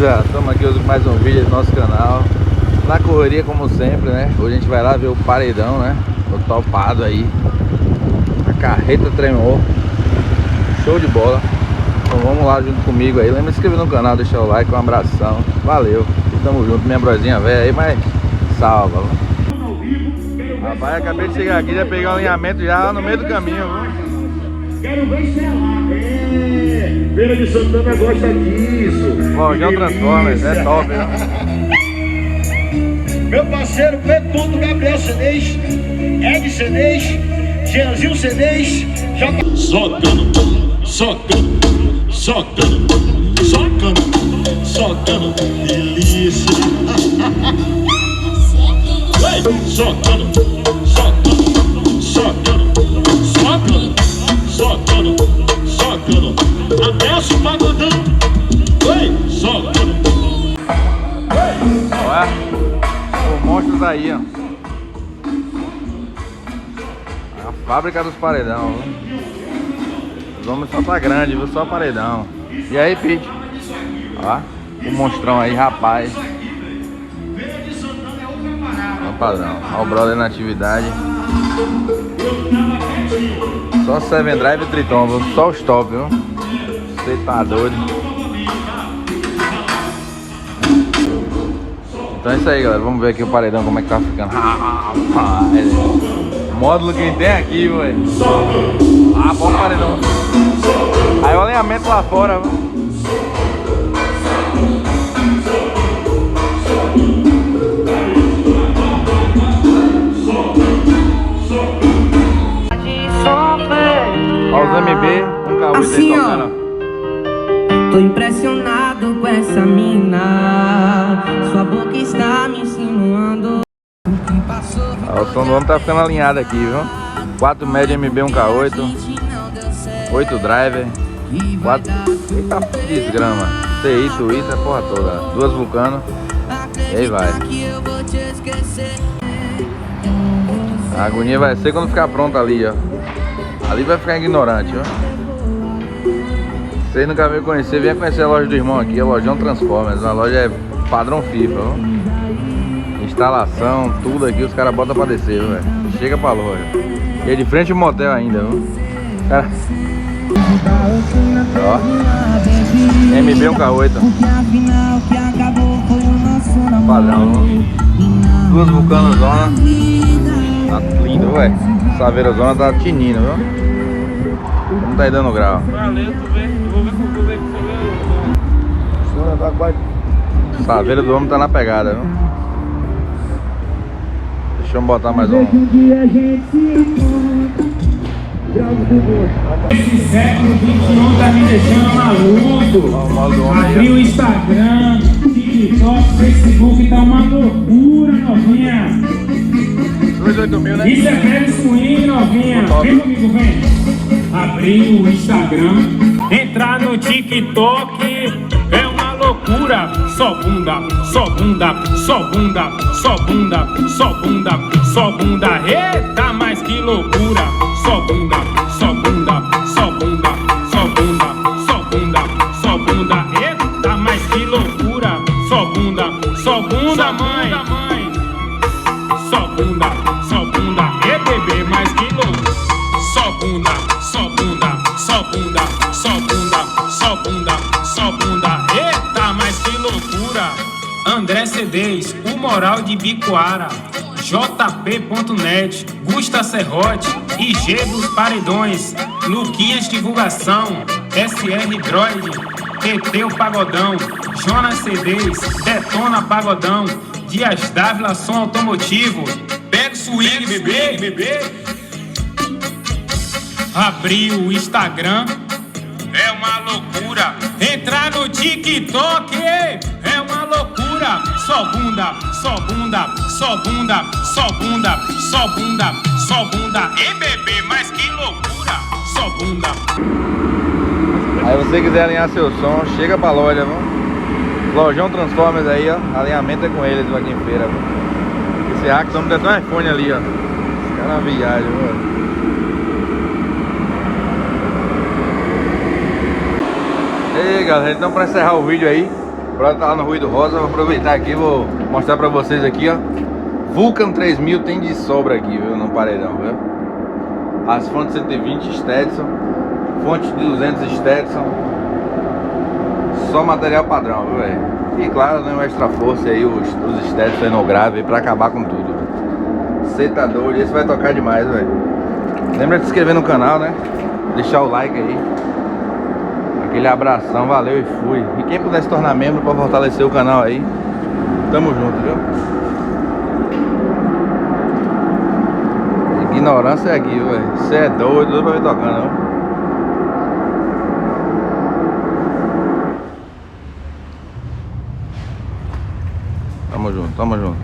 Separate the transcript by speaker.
Speaker 1: Beleza? Estamos aqui hoje com mais um vídeo do nosso canal. Na correria como sempre, né? Hoje a gente vai lá ver o paredão, né? O topado aí. A carreta tremou. Show de bola. Então vamos lá junto comigo aí. Lembra de se inscrever no canal, deixar o like, um abração. Valeu. E tamo junto, minha brosinha velha aí, mas salva. Rapaz, acabei de chegar aqui, já peguei o alinhamento já no meio do caminho, viu?
Speaker 2: Quero ver se Feira de Santana gosta disso.
Speaker 1: Lojão Transformers, é top, né?
Speaker 2: Meu parceiro P. Gabriel Cedês, Ed Cedês, Jeanzinho Cedês, socando, socando, socando, socando, socando, delícia. Socando, socando, socando, socando. Socando, socando, abraço pagodão. Oi, socando.
Speaker 1: Olha, o monstro tá aí, ó. A fábrica dos paredão, viu? Os homens só tá grande, viu? Só paredão. E aí, Pete? Ó, o monstrão aí, rapaz. Ó o padrão. Ó o brother na atividade. Só Seven Drive e Triton, viu? Só os top, viu? Você tá doido. Então é isso aí, galera. Vamos ver aqui o paredão, como é que tá ficando. Módulo quem tem aqui, velho. Ah, bom paredão. Aí o alinhamento lá fora, viu? Olha os MB, um carro
Speaker 3: assim,
Speaker 1: tocando.
Speaker 3: Tô impressionado com essa mina. Sua boca está me insinuando.
Speaker 1: O som do homem tá ficando alinhado aqui, viu? 4 médio MB 1K8, 8 driver, 4. Eita desgrama. TI, Twitter, porra toda. 2 Vulcano. E aí vai. A agonia vai ser quando ficar pronta ali, ó. Ali vai ficar ignorante, ó. Vocês nunca veio conhecer, venha conhecer a loja do irmão aqui, a Lojão Transformers. A loja é padrão FIFA, ó. Instalação, tudo aqui, os caras botam pra descer, velho. Chega pra loja. E é de frente ao motel ainda, viu? Cara. Ó. MB 1K8. Padrão, ó. 2 Vulcano Zona. Tá lindo, velho. Saveira Zona tá tinindo, viu? Não tá aí dando grau.
Speaker 4: Valeu, tu vê. Eu vou ver com o que
Speaker 1: Saveira do homem tá na pegada, viu? Deixa eu botar mais um.
Speaker 2: Esse século XXI tá me deixando maluco. Abri o Instagram, TikTok, Facebook, tá uma loucura, novinha.
Speaker 1: 2.8 mil, né?
Speaker 2: Isso é pele swing, novinha. Vem comigo, vem. Abrir o Instagram, entrar no TikTok, é uma loucura. Só bunda, só bunda, só bunda, só bunda, só bunda, só bunda. Eita, mas que loucura. Só bunda, só bunda, só bunda, só bunda, só bunda, só bunda. Eita, mas que loucura. Só bunda, mãe. Só bunda, e bebê, mas que louco. Só bunda, só bunda, só bunda, só bunda, só bunda, só bunda. Eita, mas que loucura. André Cedês, o moral de Bicoara, jp.net, Gusta Serrote, IG dos Paredões, Luquinhas Divulgação, SR Droid, TT o Pagodão, Jonas Cedês, Detona Pagodão, Dias Dávila Som Automotivo, Pega Swing, bebê. Abrir o Instagram, é uma loucura. Entrar no TikTok, é uma loucura. Só bunda, só bunda, só bunda, só bunda, só bunda, só bunda. E bebê, mas que loucura. Só bunda.
Speaker 1: Aí você quiser alinhar seu som, chega pra loja, viu? Lojão Transformers aí, ó. Alinhamento é com eles aqui em feira, viu? Esse hack, vamos ter até um iPhone ali, ó. Esse cara é uma viagem, viu? E aí, galera, então pra encerrar o vídeo aí, Pra tá lá no Ruído Rosa, vou aproveitar aqui, vou mostrar pra vocês aqui, ó. Vulcan 3000 tem de sobra aqui, viu, no paredão, viu? As fontes 120 Stetson, fonte de 200 Stetson. Só material padrão, viu, velho? E claro, né, o extra força aí, os Stetson no grave pra acabar com tudo. Cê tá doido, esse vai tocar demais, velho. Lembra de se inscrever no canal, né? Deixar o like aí. Aquele abração, valeu e fui. E quem puder se tornar membro pra fortalecer o canal aí, tamo junto, viu? Ignorância é aqui, velho. Você é doido pra ver tocando, não? Tamo junto, tamo junto.